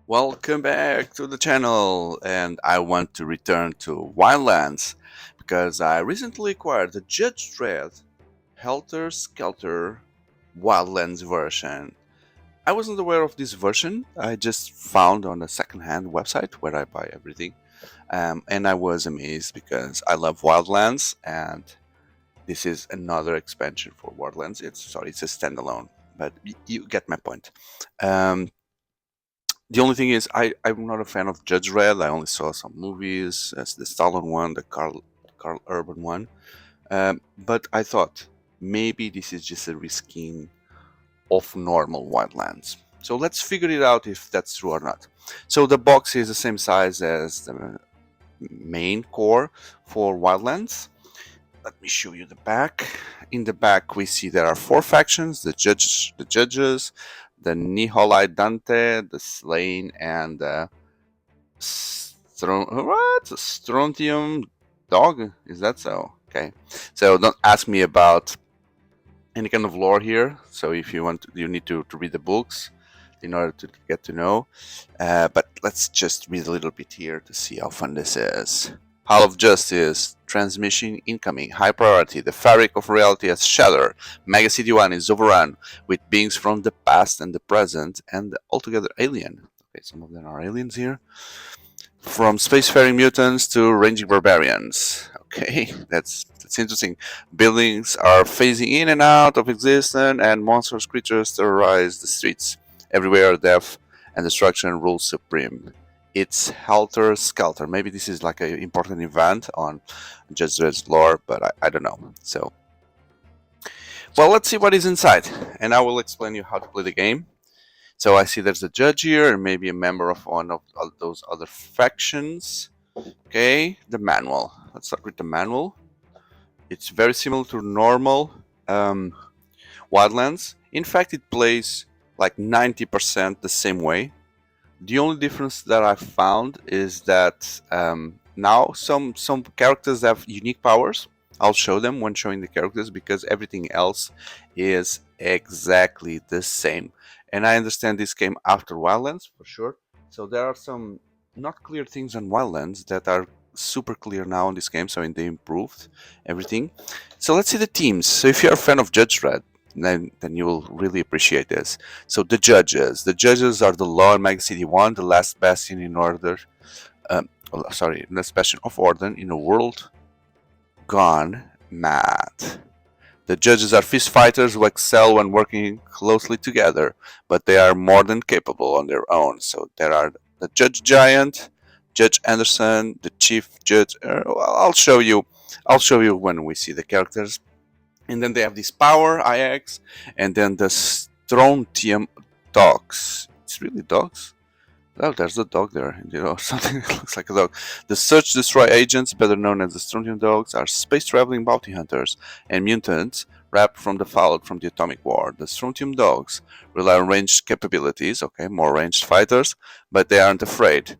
Welcome back to the channel, and I want to return to Wildlands because I recently acquired the Judge Dredd Helter Skelter Wildlands version. I wasn't aware of this version. I just found on a secondhand website where I buy everything, and I was amazed because I love Wildlands, and this is another expansion for Wildlands. It's a standalone, but you get my point. Um, the only thing is, I'm not a fan of Judge Dredd. I only saw some movies, as the Stallone one, the Carl Urban one. But I thought maybe this is just a reskin of normal Wildlands. So let's figure it out if that's true or not. So the box is the same size as the main core for Wildlands. Let me show you the back. In the back, we see there are four factions: the judges, the Nikolai Dante, the Sláine, and the Strontium Dog. Is that so? Okay. So don't ask me about any kind of lore here. So if you want, you need to read the books in order to get to know. But let's just read a little bit here to see how fun this is. Hall of Justice, transmission incoming, high priority, the fabric of reality has shattered. Mega City 1 is overrun with beings from the past and the present and altogether alien. Okay, some of them are aliens here. From spacefaring mutants to ranging barbarians. Okay, that's interesting. Buildings are phasing in and out of existence, and monstrous creatures terrorize the streets. Everywhere, death and destruction rule supreme. It's Helter Skelter. Maybe this is like an important event on Judge Dredd's lore, but I don't know. So, well, let's see what is inside, and I will explain you how to play the game. So I see there's a judge here, and maybe a member of one of those other factions. Okay, the manual. Let's start with the manual. It's very similar to normal Wildlands. In fact, it plays like 90% the same way. The only difference that I found is that now some characters have unique powers. I'll show them when showing the characters because everything else is exactly the same. And I understand this came after Wildlands for sure. So there are some not clear things on Wildlands that are super clear now in this game. So they improved everything. So let's see the teams. So if you're a fan of Judge Dredd, then you will really appreciate this. So the judges are the law in Mega City 1, the last bastion in order. Last bastion of order in a world gone mad. The judges are fist fighters who excel when working closely together, but they are more than capable on their own. So there are the Judge Giant, Judge Anderson, the Chief Judge. I'll show you when we see the characters. And then they have this power, IX, and then the Strontium Dogs. It's really dogs? Oh, there's a dog there, something that looks like a dog. The Search Destroy agents, better known as the Strontium Dogs, are space-traveling bounty hunters and mutants wrapped from the fallout from the atomic war. The Strontium Dogs rely on ranged capabilities, okay, more ranged fighters, but they aren't afraid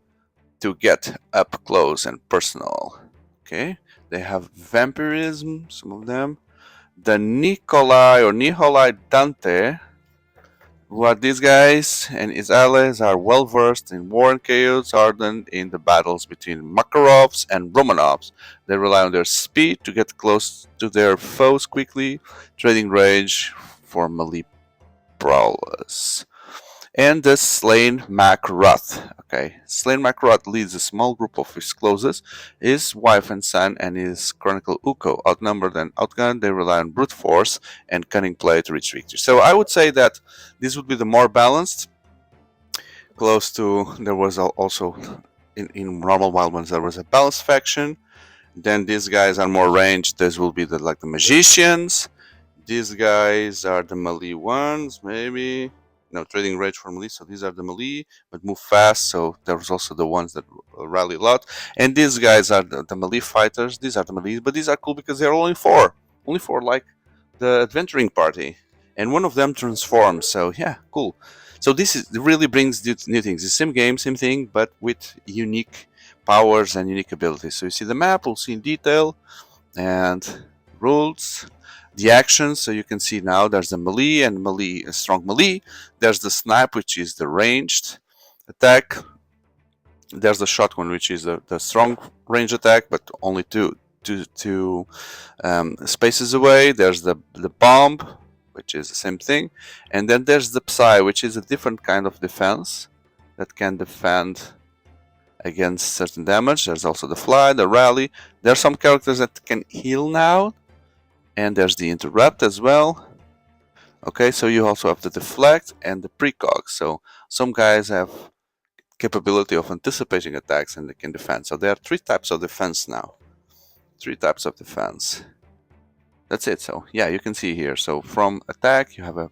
to get up close and personal, okay? They have vampirism, some of them. The Nikolai Dante, who are these guys, and his allies are well versed in war and chaos, ardent in the battles between Makarovs and Romanovs. They rely on their speed to get close to their foes quickly, trading rage for melee prowess. And the Sláine Macroth. Okay, Sláine Macroth leads a small group of his closest, his wife and son, and his chronicle Uko. Outnumbered and outgunned, they rely on brute force and cunning play to reach victory. So I would say that this would be the more balanced. Close to, there was also in normal Wildlands there was a balanced faction. Then these guys are more ranged. This will be the magicians. These guys are the melee ones, maybe. No, trading rage for melee, so these are the melee, but move fast, so there's also the ones that rally a lot. And these guys are the melee fighters, these are the melee, but these are cool because they're only four, like the adventuring party. And one of them transforms, so yeah, cool. So this really brings new things. The same game, same thing, but with unique powers and unique abilities. So you see the map, we'll see in detail, and rules. The actions, so you can see now there's the melee and melee, strong melee. There's the snipe, which is the ranged. attack. There's the shotgun, which is the strong range attack, but only two spaces away. There's the bomb, which is the same thing, and then there's the Psy, which is a different kind of defense that can defend against certain damage. There's also the Fly, the Rally. There are some characters that can heal now, and there's the Interrupt as well. Okay, so you also have the Deflect and the Precog. So some guys have capability of anticipating attacks and they can defend. So there are 3 types of defense now. 3 types of defense. That's it. So yeah, you can see here. So from attack, you have a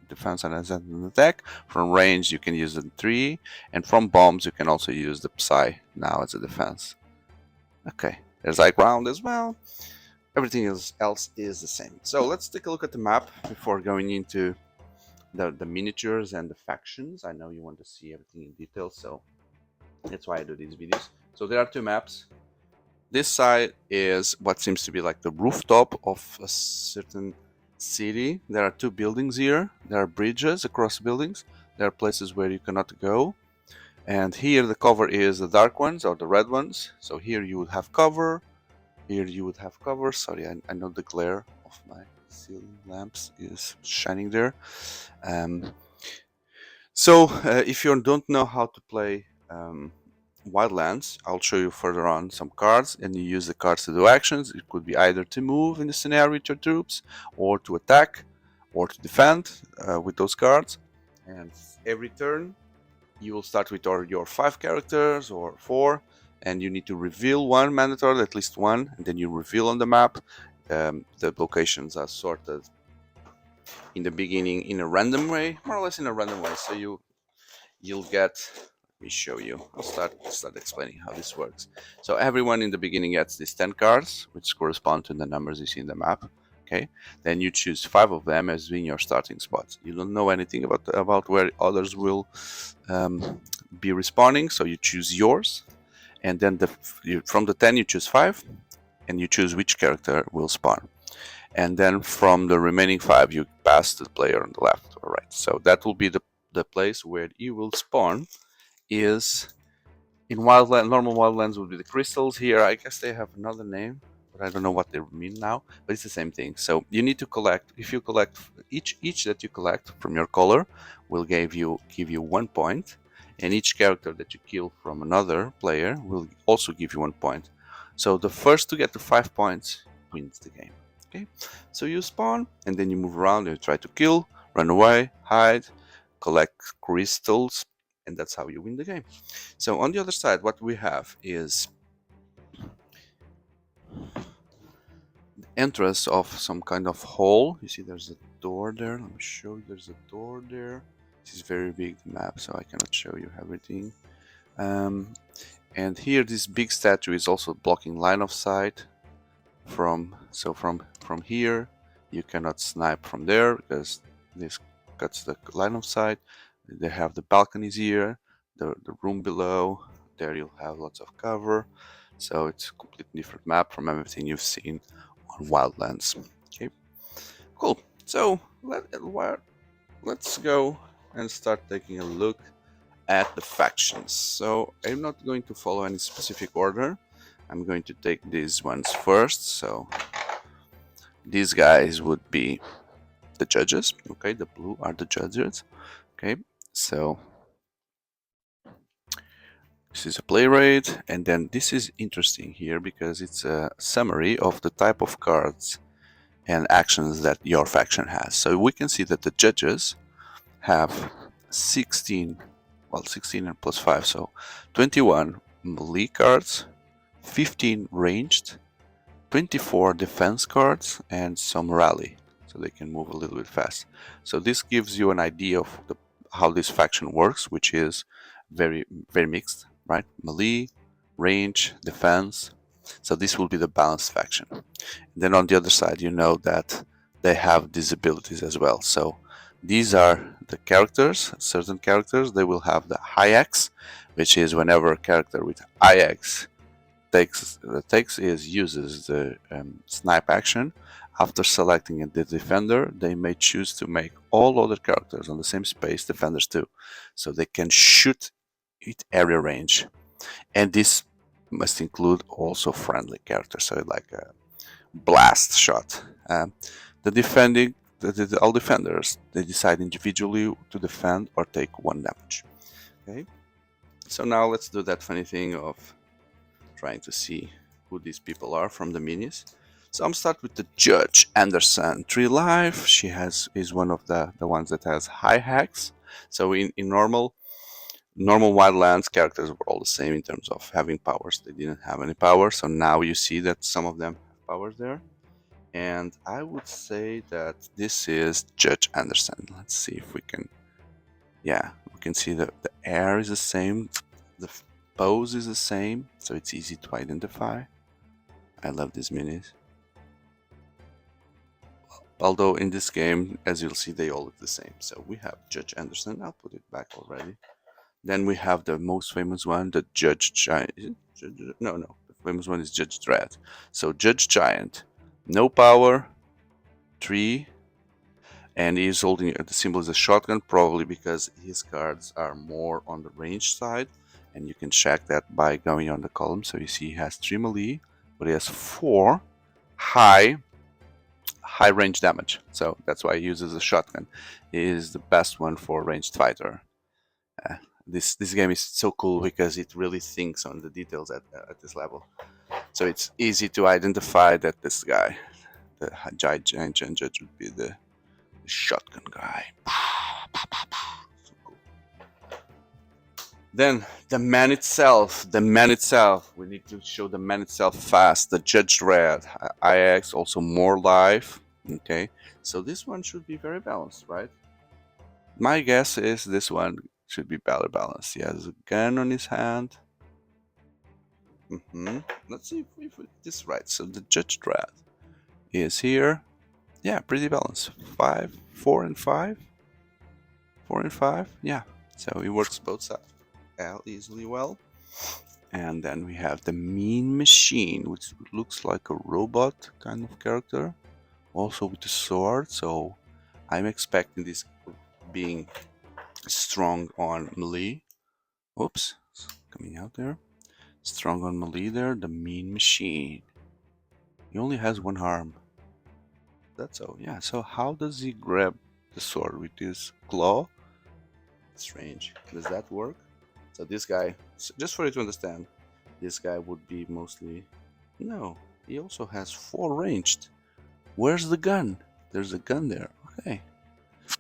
defense and an attack. From range, you can use the 3, and from bombs, you can also use the Psy now as a defense. Okay, there's high ground as well. Everything else is the same. So let's take a look at the map before going into the miniatures and the factions. I know you want to see everything in detail, so that's why I do these videos. So there are 2 maps. This side is what seems to be like the rooftop of a certain city. There are 2 buildings here. There are bridges across buildings. There are places where you cannot go. And here the cover is the dark ones or the red ones. So here you would have cover. Here you would have cover. Sorry, I know the glare of my ceiling lamps is shining there. So if you don't know how to play Wildlands, I'll show you further on some cards, and you use the cards to do actions. It could be either to move in the scenario with your troops, or to attack, or to defend with those cards. And every turn you will start with your 5 characters or 4, and you need to reveal one mandatory, at least one, and then you reveal on the map. The locations are sorted in the beginning in a random way, more or less in a random way. So you'll get, let me show you. I'll start explaining how this works. So everyone in the beginning gets these 10 cards, which correspond to the numbers you see in the map. Okay, then you choose 5 of them as being your starting spots. You don't know anything about where others will be respawning, so you choose yours, and then from the 10 you choose 5, and you choose which character will spawn. And then from the remaining 5 you pass to the player on the left or right. So that will be the place where you will spawn. Is in Wildlands. Normal Wildlands would be the crystals. Here I guess they have another name, but I don't know what they mean now, but it's the same thing. So you need to collect. If you collect each that you collect from your color will give you 1 point, and each character that you kill from another player will also give you 1 point. So the first to get to 5 points wins the game. Okay, so you spawn and then you move around and you try to kill, run away, hide, collect crystals, and that's how you win the game. So on the other side, what we have is the entrance of some kind of hole. You see there's a door there. Let me show you. There's a door there. This is very big, the map, so I cannot show you everything. And here this big statue is also blocking line of sight. From here you cannot snipe from there because this cuts the line of sight. They have the balconies here, the room below. There you'll have lots of cover. So it's a completely different map from everything you've seen on Wildlands. Okay, cool. So let's go and start taking a look at the factions. So I'm not going to follow any specific order. I'm going to take these ones first. So these guys would be the judges. Okay, the blue are the judges. Okay, so this is a play rate, and then this is interesting here because it's a summary of the type of cards and actions that your faction has. So we can see that the judges have 16 and plus 5, so 21 melee cards, 15 ranged, 24 defense cards, and some rally, so they can move a little bit fast. So this gives you an idea of how this faction works, which is very mixed, right? Melee, range, defense. So this will be the balanced faction. And then on the other side, you know that they have these abilities as well. So these are the characters. Certain characters, they will have the high X, which is whenever a character with high X uses the snipe action, After selecting the defender, they may choose to make all other characters on the same space defenders too, so they can shoot at area range. And this must include also friendly characters, so like a blast shot. All defenders, they decide individually to defend or take 1 damage. Okay, so now let's do that funny thing of trying to see who these people are from the minis. So I'm start with the Judge Anderson, 3 life. She is one of the ones that has high hacks. So in normal Wildlands, characters were all the same in terms of having powers. They didn't have any powers, so now you see that some of them have powers there. And I would say that this is Judge Anderson. Let's see if we can... Yeah, we can see that the air is the same, the pose is the same, so it's easy to identify. I love these minis. Although in this game, as you'll see, they all look the same. So we have Judge Anderson. I'll put it back already. Then we have the most famous one, the Judge Giant. No, the famous one is Judge Dredd. So Judge Giant, no power, 3, and he's holding the symbol as a shotgun, probably because his cards are more on the range side, and you can check that by going on the column. So you see he has 3 melee, but he has 4 high range damage, so that's why he uses a shotgun. He is the best one for ranged fighter. This game is so cool because it really thinks on the details at this level. So it's easy to identify that this guy, the giant judge, would be the shotgun guy. So cool. Then the man itself. We need to show the man itself fast. The Judge Dredd, IX, also more life. Okay, so this one should be very balanced, right? My guess is this one should be better balanced. He has a gun on his hand. Let's see if this is right. So the Judge Dredd is here. Yeah, pretty balanced. 4 and 5. 4 and 5. Yeah, so he works both sides easily well. And then we have the Mean Machine, which looks like a robot kind of character, also with a sword. So I'm expecting this being strong on melee. Oops, it's coming out there. Strong on melee there, the Mean Machine. He only has 1 arm. That's all. Yeah, so how does he grab the sword? With his claw? Strange. Does that work? So this guy, just for you to understand, this guy would be mostly... No, he also has 4 ranged. Where's the gun? There's a gun there. Okay.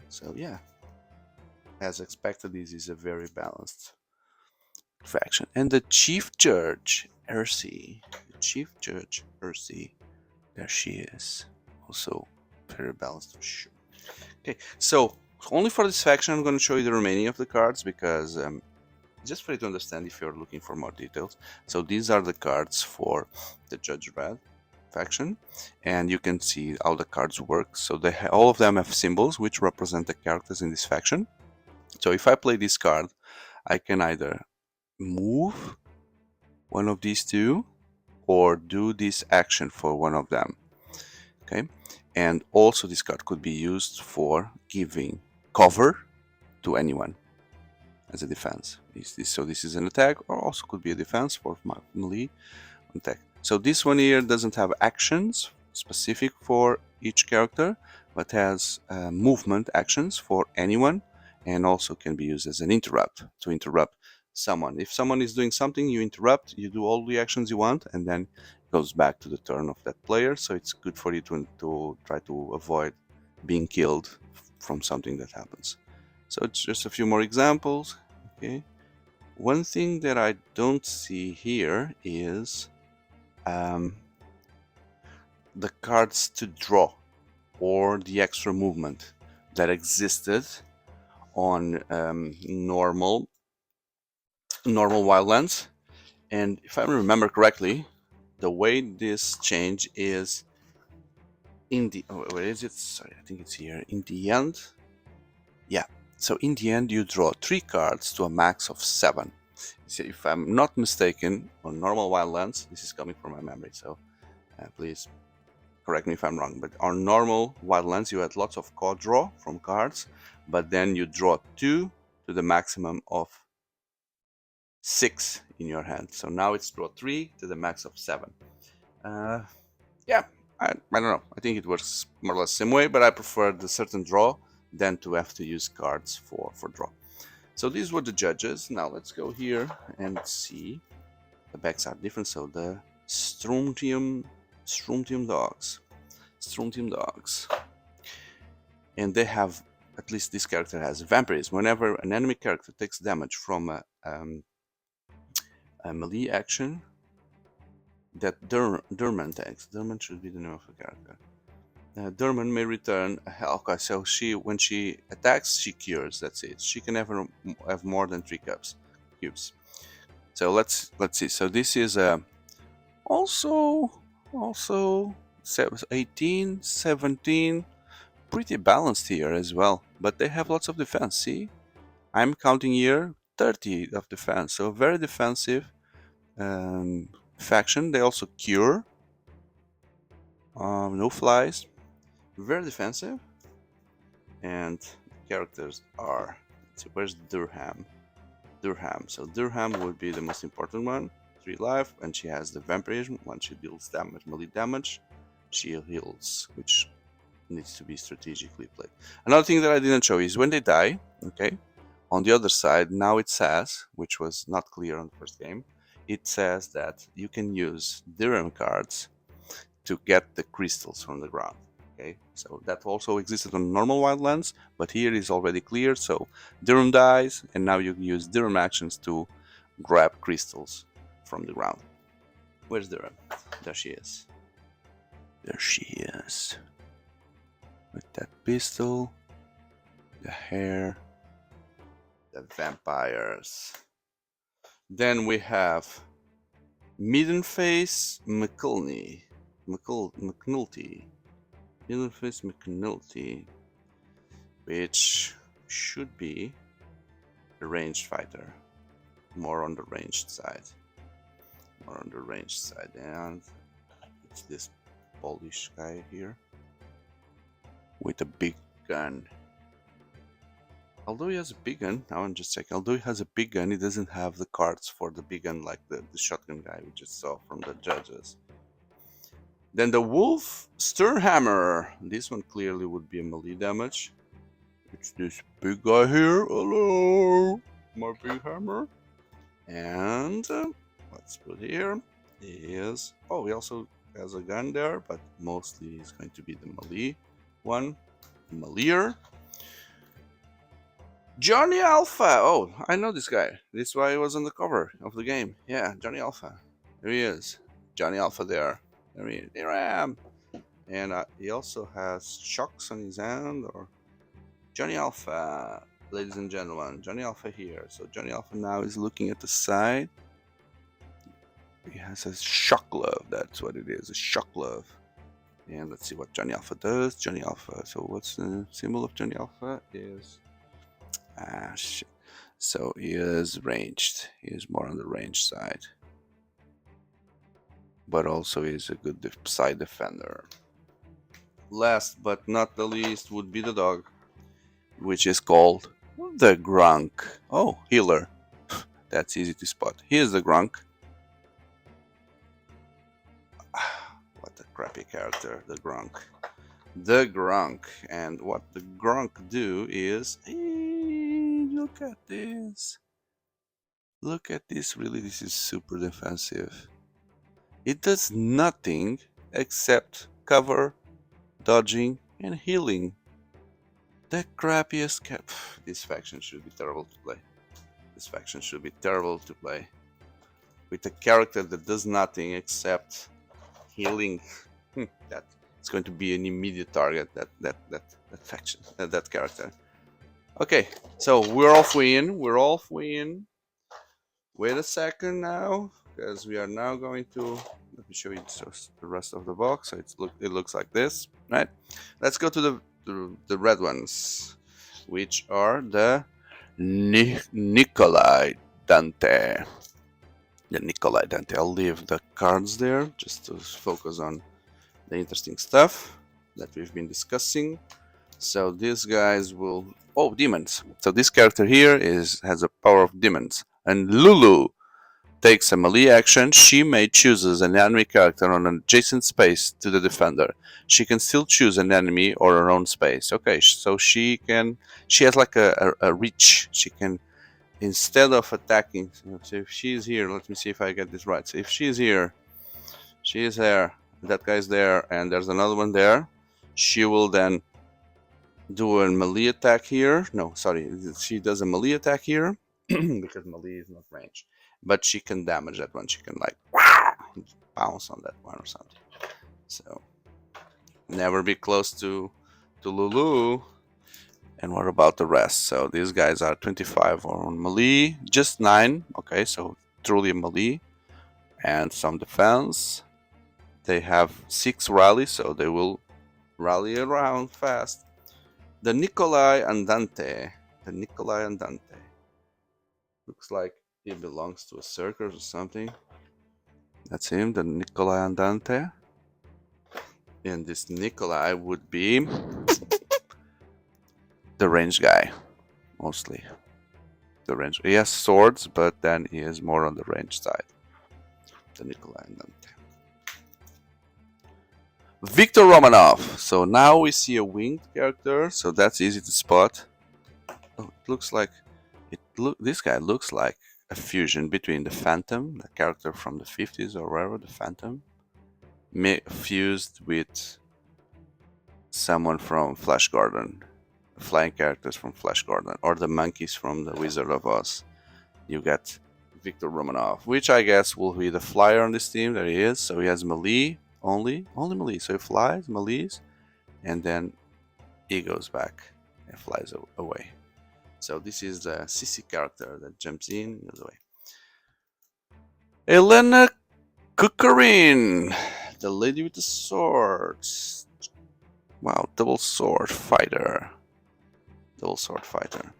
So yeah, as expected, this is a very balanced faction. And the Chief Judge, Ersi. The Chief Judge, Ersi. There she is. Also very balanced for sure. Okay, so only for this faction I'm going to show you the remaining of the cards, because just for you to understand if you're looking for more details. So these are the cards for the Judge Dredd faction, and you can see how the cards work. So all of them have symbols which represent the characters in this faction. So if I play this card, I can either move one of these two or do this action for one of them. Okay, and also this card could be used for giving cover to anyone as a defense. So this is an attack, or also could be a defense for melee attack. So this one here doesn't have actions specific for each character, but has movement actions for anyone, and also can be used as an interrupt to interrupt someone. If someone is doing something, you interrupt, you do all the actions you want, and then it goes back to the turn of that player. So it's good for you to try to avoid being killed from something that happens. So it's just a few more examples. Okay, one thing that I don't see here is the cards to draw, or the extra movement that existed on normal Wildlands. And if I remember correctly, the way this change is in the... where is it? Sorry, I think it's here. In the end, yeah. So in the end, you draw 3 cards to a max of 7. So if I'm not mistaken, on normal Wildlands, this is coming from my memory, so please correct me if I'm wrong, but on normal Wildlands you had lots of card draw from cards, but then you draw 2 to the maximum of 6 in your hand. So now it's draw 3 to the max of 7. Yeah, I don't know. I think it works more or less the same way, but I prefer the certain draw than to have to use cards for draw. So these were the judges. Now let's go here and see. The backs are different. So the Strontium Dogs. Strontium Dogs. And they have, at least this character has vampirism. Whenever an enemy character takes damage from a melee action that Durman takes. Durman should be the name of the character. Durman may return a health. Okay, so when she attacks, she cures. That's it. She can never have more than 3 cubes. So let's see. So this is also 18, 17, pretty balanced here as well. But they have lots of defense. See, I'm counting here 30 of defense. So very defensive faction. They also cure. No flies. Very defensive. And characters are, let's see, where's Durham? So Durham would be the most important one. 3 life, and she has the vampirism. When she deals damage, melee damage, she heals, which needs to be strategically played. Another thing that I didn't show is when they die, okay, on the other side, now it says, which was not clear on the first game, it says that you can use Durham cards to get the crystals from the ground. Okay, so that also existed on normal Wildlands, but here is already clear. So Durham dies, and now you use Durham actions to grab crystals from the ground. Where's Durham? There she is. There she is. With that pistol, the hair, the vampires. Then we have Middenface McNulty. Middenface McNulty, which should be a ranged fighter, more on the ranged side. And it's this Polish guy here with a big gun. Although he has a big gun, now I'm just checking. Although he has a big gun, he doesn't have the cards for the big gun like the shotgun guy we just saw from the judges. Then the Wolf Stirhammer. This one clearly would be a melee damage. It's this big guy here. Hello, my big hammer. And let's put here is, oh, he also has a gun there, but mostly it's going to be the melee one. Meleer. Johnny Alpha. Oh, I know this guy. This is why he was on the cover of the game. Yeah, Johnny Alpha. There he is. Johnny Alpha there. There I am. And he also has shocks on his hand. Or Johnny Alpha, ladies and gentlemen. Johnny Alpha here. So Johnny Alpha now is looking at the side. He has a shock glove. That's what it is. A shock glove. And let's see what Johnny Alpha does. Johnny Alpha. So what's the symbol of Johnny Alpha? Is shit. So he is ranged. He is more on the ranged side. But also is a good side defender. Last but not the least would be the dog, which is called the Grunk. Oh, healer. That's easy to spot. Here's the Grunk. What a crappy character, the Grunk. The Grunk. And what the Grunk do is, hey, look at this. Look at this. Really, this is super defensive. It does nothing except cover, dodging, and healing. The crappiest This faction should be terrible to play. With a character that does nothing except healing. That it's going to be an immediate target. That faction. That character. Okay, so we're halfway in. Wait a second now, because we are now going to, let me show you the rest of the box. So it looks like this, right? Let's go to the red ones, which are the Nikolai Dante. The Nikolai Dante. I'll leave the cards there just to focus on the interesting stuff that we've been discussing. So these guys will... Oh, demons. So this character here has a power of demons. And Lulu takes a melee action. She may choose an enemy character on an adjacent space to the defender. She can still choose an enemy or her own space. Okay, so she has like a reach. She can, instead of attacking, so if she's here, let me see if I get this right. So if she's here, she is there, that guy's there, and there's another one there, she will then do a melee attack here. No, sorry, she does a melee attack here because melee is not range, but she can damage that one. She can like bounce on that one or something. So never be close to Lulu. And what about the rest? So these guys are 25 on melee, just 9. Okay, so truly melee and some defense. They have 6 rally, so they will rally around fast. The Nikolai Dante. The Nikolai Dante. Looks like he belongs to a circus or something. That's him, the Nikolai Dante. And this Nikolai would be the range guy, mostly. The range. He has swords, but then he is more on the range side. The Nikolai Dante. Victor Romanov. So now we see a winged character, so that's easy to spot. Oh, it looks like this guy looks like a fusion between the Phantom, the character from the 50s or wherever, the Phantom, fused with someone from Flash Gordon, flying characters from Flash Gordon, or the monkeys from the Wizard of Oz. You got Victor Romanov, which I guess will be the flyer on this team. There he is. So he has melee. Only melee. So he flies, melees, and then he goes back and flies away. So this is the CC character that jumps in, goes away. Elena Kukarin, the lady with the swords. Wow, double sword fighter. Double sword fighter.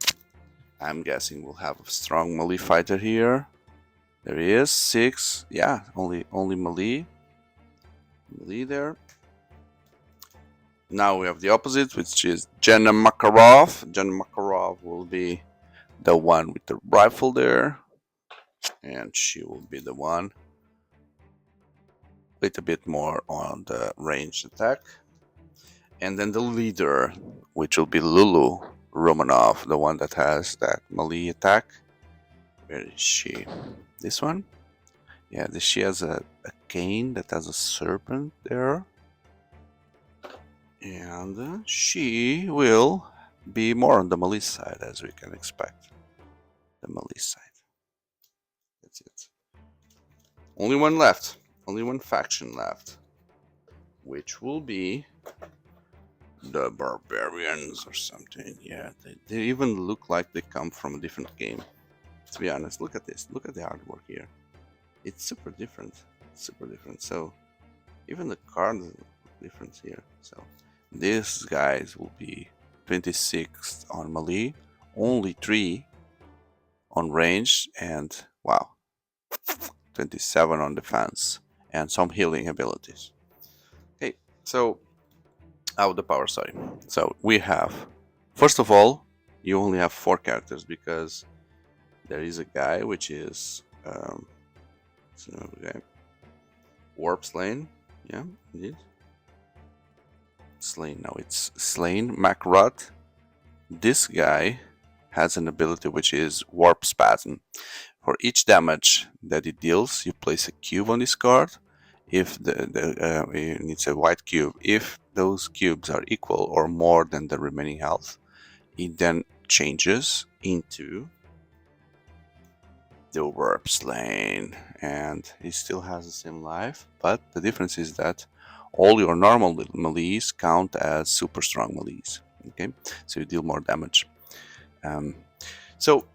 I'm guessing we'll have a strong melee fighter here. There he is, 6. Yeah, only melee. Melee there. Now we have the opposite, which is Jenna Makarov. Jenna Makarov will be the one with the rifle there, and she will be the one with a bit more on the ranged attack. And then the leader, which will be Lulu Romanov, the one that has that melee attack. Where is she? This one? Yeah, she has a cane that has a serpent there. And she will be more on the melee side, as we can expect. The melee side. That's it. Only one left. Only one faction left. Which will be the barbarians or something. Yeah, they even look like they come from a different game. To be honest, look at this. Look at the artwork here. It's super different. Super different. So even the cards look different here. So these guys will be 26 on melee, only 3 on range, and wow, 27 on defense, and some healing abilities. Okay, so out the power, sorry. So we have, first of all, you only have 4 characters because there is a guy which is Warp Sláine. Yeah, indeed. Sláine. No, it's Sláine Macrot. This guy has an ability which is Warp Spasm. For each damage that it deals, you place a cube on this card. If it's a white cube, if those cubes are equal or more than the remaining health, it then changes into the Warp Sláine, and he still has the same life, but the difference is that all your normal melees count as super strong melees. Okay, so you deal more damage. So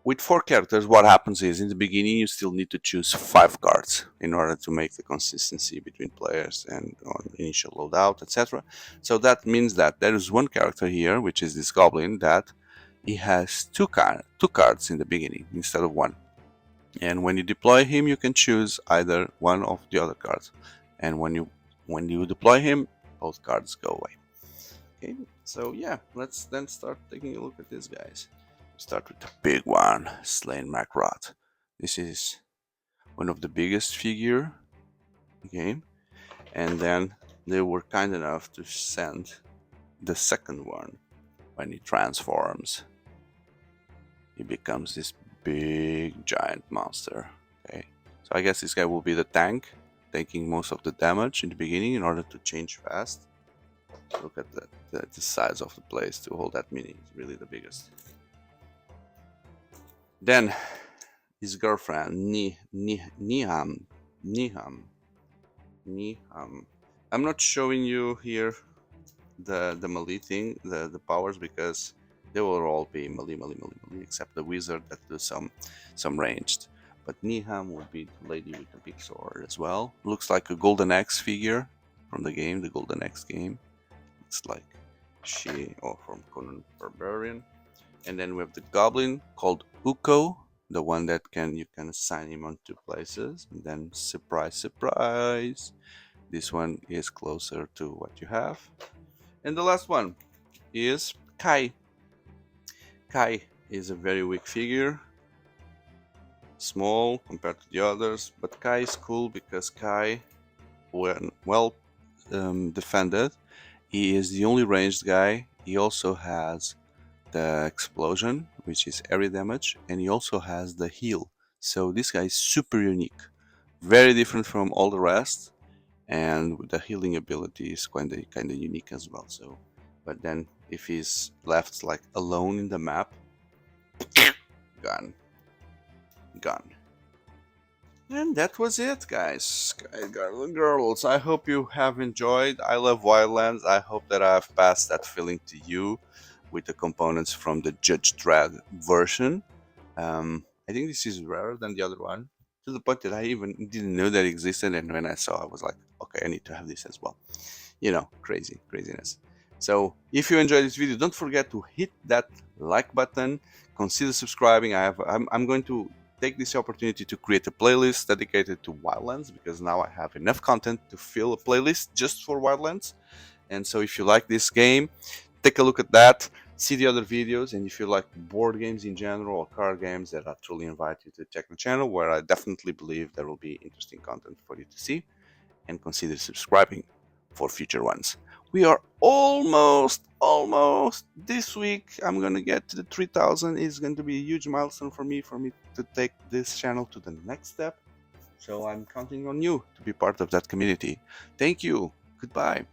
with 4 characters, what happens is in the beginning you still need to choose 5 cards in order to make the consistency between players and on initial loadout, etc. So that means that there is one character here, which is this goblin, that he has 2 cards in the beginning instead of 1. And when you deploy him, you can choose either one of the other cards. And when you When you deploy him, both cards go away. Okay, so yeah, let's then start taking a look at these guys. Start with the big one, Sláine Macrot. This is one of the biggest figure in the game, and then they were kind enough to send the second one. When he transforms, he becomes this big giant monster. Okay, so I guess this guy will be the tank, taking most of the damage in the beginning in order to change fast. Look at the size of the place to hold that mini. It's really the biggest. Then his girlfriend Niham. I'm not showing you here the melee thing, the powers, because they will all be melee, except the wizard that do some ranged. But Niham will be the lady with the big sword as well. Looks like a Golden Axe figure from the game, the Golden Axe game. Looks like she, or from Conan Barbarian. And then we have the goblin called Uko, the one that you can assign him on 2 places. And then surprise, surprise, this one is closer to what you have. And the last one is Kai. Kai is a very weak figure, small compared to the others, but Kai is cool because Kai, when well defended, he is the only ranged guy. He also has the explosion, which is area damage, and he also has the heal. So this guy is super unique, very different from all the rest, and the healing ability is kind of unique as well. So, but then if he's left like alone in the map, gone. And that was it, guys and girls. I hope you have enjoyed. I love Wildlands. I hope that I've passed that feeling to you with the components from the Judge Dredd version. I think this is rarer than the other one, to the point that I even didn't know that it existed, and when I saw, I was like, okay, I need to have this as well. You know, craziness. So if you enjoyed this video, don't forget to hit that like button, consider subscribing. I'm going to take this opportunity to create a playlist dedicated to Wildlands, because now I have enough content to fill a playlist just for Wildlands. And so if you like this game, take a look at that, see the other videos, and if you like board games in general or card games, that I truly invite you to check the channel, where I definitely believe there will be interesting content for you to see, and consider subscribing for future ones. We are almost this week. I'm gonna get to the 3,000. It's going to be a huge milestone for me to take this channel to the next step. So I'm counting on you to be part of that community. Thank you. Goodbye.